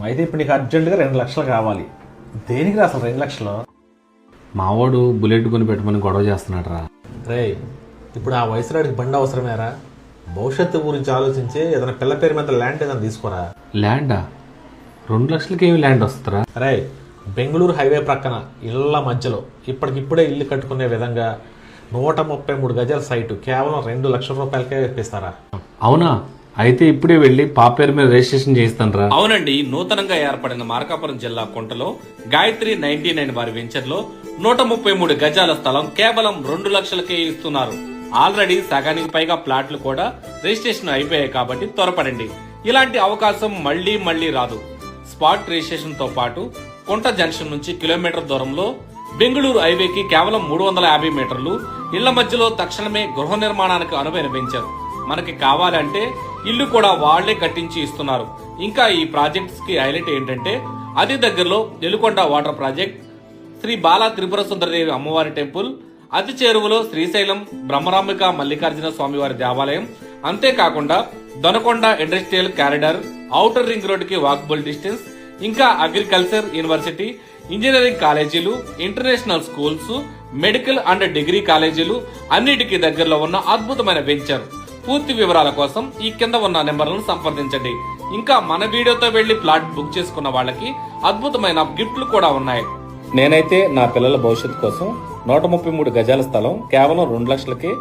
అయితే ఇప్పుడు నీకు అర్జెంటుగా 2 లక్షలు కావాలి. దేనికి రా అసలు 2 లక్షలు? మావాడు బుల్లెట్ కొని పెట్టమని గొడవ చేస్తున్నాడు రా. రే, ఇప్పుడు ఆ వయసురాడికి బండి అవసరమేరా? భవిష్యత్తు గురించి ఆలోచించి ఏదైనా పిల్ల పేరు మీద ల్యాండ్ ఏదైనా తీసుకోరా. ల్యాండా? 2 లక్షలకి ఏమి ల్యాండ్ వస్తుందిరా? రే, బెంగళూరు హైవే ప్రక్కన ఇళ్ల మధ్యలో ఇప్పటికిప్పుడే ఇల్లు కట్టుకునే విధంగా 133 గజాల సైటు కేవలం 2 లక్షల రూపాయలకే ఇప్పిస్తారా? అవునా? అయితే ఇప్పుడే వెళ్ళి పాప పేరు మీద రిజిస్ట్రేషన్ చేయిస్తాను రా. అవునండి, నూతనంగా ఏర్పడిన మార్కాపురం జిల్లా కొంటలో గాయత్రి 99 వారి వెంచర్ లో 133 గజాల స్థలం కేవలం 2 లక్షలకే ఇస్తున్నారు. ఆల్రెడీ సగానికి పైగా ప్లాట్లు కూడా రిజిస్ట్రేషన్ అయిపోయాయి కాబట్టి త్వరపడండి. ఇలాంటి అవకాశం మళ్లీ మళ్లీ రాదు. స్పాట్ రిజిస్ట్రేషన్ తో పాటు కొంట జంక్షన్ నుంచి కిలోమీటర్ దూరంలో బెంగళూరు హైవేకి కేవలం 350 మీటర్లు ఇళ్ల మధ్యలో తక్షణమే గృహ నిర్మాణానికి అనువైన వెంచర్. మనకి కావాలంటే ఇల్లు కూడా వాళ్లే కట్టించి ఇస్తున్నారు. ఇంకా ఈ ప్రాజెక్ట్స్ కి హైలైట్ ఏంటంటే అతి దగ్గరలో ఎలుకొండ వాటర్ ప్రాజెక్ట్, శ్రీ బాలా త్రిపుర సుందరదేవి అమ్మవారి టెంపుల్, అతి చేరువలో శ్రీశైలం బ్రహ్మరాంబిక మల్లికార్జున స్వామివారి దేవాలయం, అంతేకాకుండా Donakonda industrial corridor, outer ring road కి వాకబుల్ డిస్టెన్స్, ఇంకా అగ్రికల్చర్ యూనివర్సిటీ, ఇంజనీరింగ్ కాలేజీలు, international schools, medical and degree కాలేజీలు అన్నిటికీ దగ్గరలో ఉన్న అద్భుతమైన వెంచర్. పూర్తి వివరాల కోసం ఈ కింద ఉన్న నెంబర్లను సంప్రదించండి. ఇంకా మన వీడియోతో వెళ్లి ప్లాట్ బుక్ చేసుకున్న వాళ్ళకి అద్భుతమైన గిఫ్ట్లు కూడా ఉన్నాయి. నేనైతే నా పిల్లల భవిష్యత్తు కోసం 133 గజాల స్థలం కేవలం 2 లక్షలకే